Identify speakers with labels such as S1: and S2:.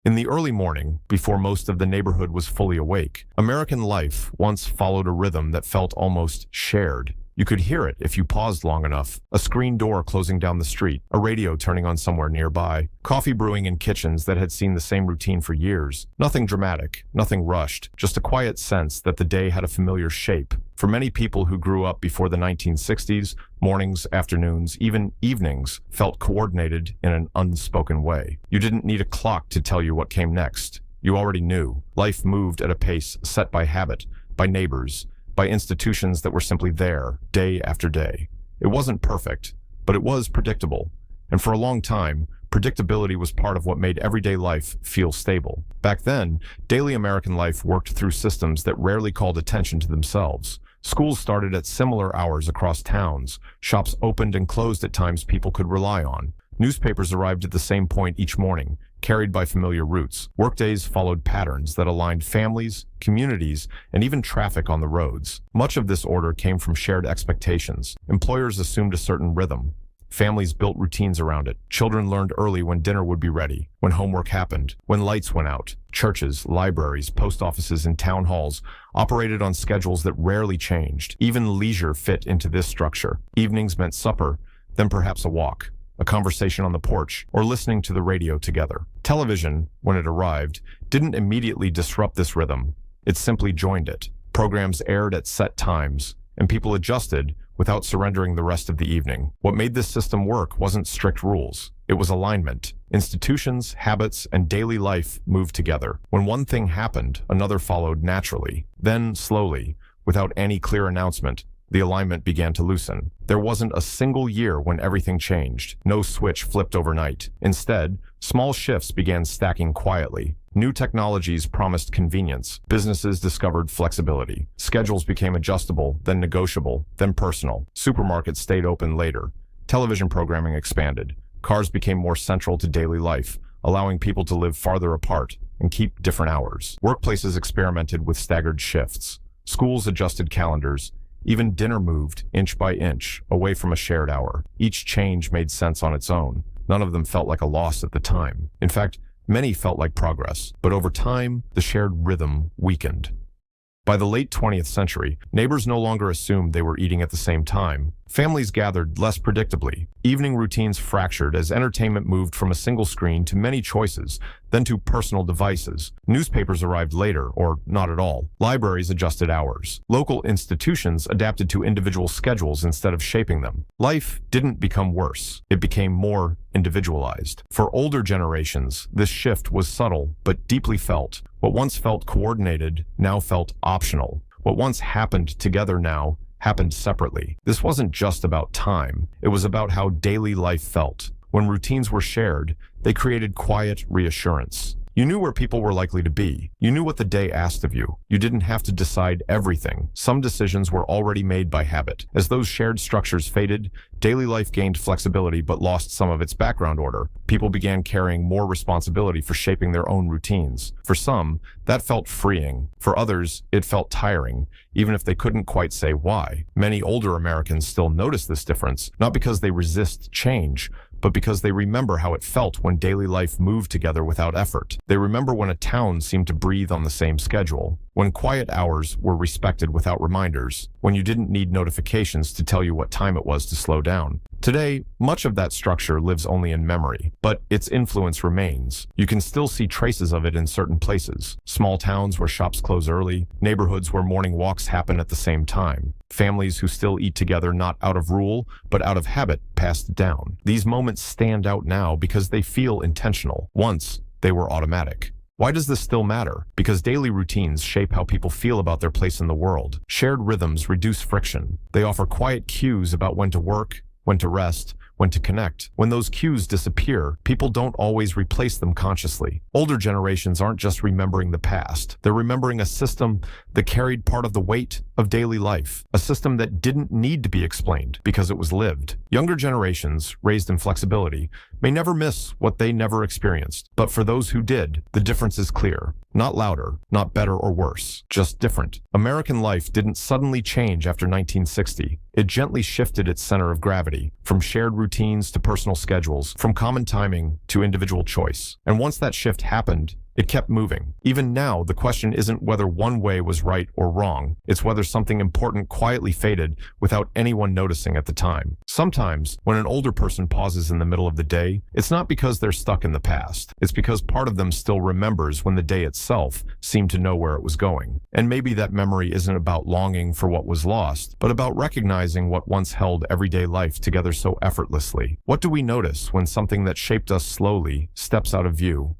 S1: In the early morning, before most of the neighborhood was fully awake, American life once followed a rhythm that felt almost shared. You could hear it if you paused long enough. A screen door closing down the street, a radio turning on somewhere nearby, coffee brewing in kitchens that had seen the same routine for years. Nothing dramatic, nothing rushed, just a quiet sense that the day had a familiar shape. For many people who grew up before the 1960s, mornings, afternoons, even evenings felt coordinated in an unspoken way. You didn't need a clock to tell you what came next. You already knew. Life moved at a pace set by habit, by neighbors, by institutions that were simply there, day after day. It wasn't perfect, but it was predictable. And for a long time, predictability was part of what made everyday life feel stable. Back then, daily American life worked through systems that rarely called attention to themselves. Schools started at similar hours across towns. Shops opened and closed at times people could rely on. Newspapers arrived at the same point each morning, carried by familiar routes. Workdays followed patterns that aligned families, communities, and even traffic on the roads. Much of this order came from shared expectations. Employers assumed a certain rhythm. Families built routines around it. Children learned early when dinner would be ready, when homework happened, when lights went out. Churches, libraries, post offices, and town halls operated on schedules that rarely changed. Even leisure fit into this structure. Evenings meant supper, then perhaps a walk, a conversation on the porch, or listening to the radio together. Television, when it arrived, didn't immediately disrupt this rhythm. It simply joined it. Programs aired at set times, and people adjusted without surrendering the rest of the evening. What made this system work wasn't strict rules. It was alignment. Institutions, habits, and daily life moved together. When one thing happened, another followed naturally. Then, slowly, without any clear announcement, the alignment began to loosen. There wasn't a single year when everything changed. No switch flipped overnight. Instead, small shifts began stacking quietly. New technologies promised convenience. Businesses discovered flexibility. Schedules became adjustable, then negotiable, then personal. Supermarkets stayed open later. Television programming expanded. Cars became more central to daily life, allowing people to live farther apart and keep different hours. Workplaces experimented with staggered shifts. Schools adjusted calendars. Even dinner moved, inch by inch, away from a shared hour. Each change made sense on its own. None of them felt like a loss at the time. In fact, many felt like progress. But over time, the shared rhythm weakened. By the late 20th century, neighbors no longer assumed they were eating at the same time. Families gathered less predictably. Evening routines fractured as entertainment moved from a single screen to many choices, then to personal devices. Newspapers arrived later, or not at all. Libraries adjusted hours. Local institutions adapted to individual schedules instead of shaping them. Life didn't become worse. It became more individualized. For older generations, this shift was subtle but deeply felt. What once felt coordinated now felt optional. What once happened together now happened separately. This wasn't just about time. It was about how daily life felt. When routines were shared, they created quiet reassurance. You knew where people were likely to be. You knew what the day asked of you. You didn't have to decide everything. Some decisions were already made by habit. As those shared structures faded, daily life gained flexibility but lost some of its background order. People began carrying more responsibility for shaping their own routines. For some, that felt freeing. For others, it felt tiring, even if they couldn't quite say why. Many older Americans still notice this difference, not because they resist change, but because they remember how it felt when daily life moved together without effort. They remember when a town seemed to breathe on the same schedule, when quiet hours were respected without reminders, when you didn't need notifications to tell you what time it was to slow down. Today, much of that structure lives only in memory, but its influence remains. You can still see traces of it in certain places. Small towns where shops close early, neighborhoods where morning walks happen at the same time, families who still eat together not out of rule, but out of habit passed down. These moments stand out now because they feel intentional. Once, they were automatic. Why does this still matter? Because daily routines shape how people feel about their place in the world. Shared rhythms reduce friction. They offer quiet cues about when to work, when to rest, when to connect. When those cues disappear, people don't always replace them consciously. Older generations aren't just remembering the past. They're remembering a system that carried part of the weight of daily life, a system that didn't need to be explained because it was lived. Younger generations, raised in flexibility, may never miss what they never experienced. But for those who did, the difference is clear. Not louder, not better or worse, just different. American life didn't suddenly change after 1960. It gently shifted its center of gravity, from shared routines to personal schedules, from common timing to individual choice. And once that shift happened, it kept moving. Even now, the question isn't whether one way was right or wrong. It's whether something important quietly faded without anyone noticing at the time. Sometimes, when an older person pauses in the middle of the day, it's not because they're stuck in the past. It's because part of them still remembers when the day itself seemed to know where it was going. And maybe that memory isn't about longing for what was lost, but about recognizing what once held everyday life together so effortlessly. What do we notice when something that shaped us slowly steps out of view?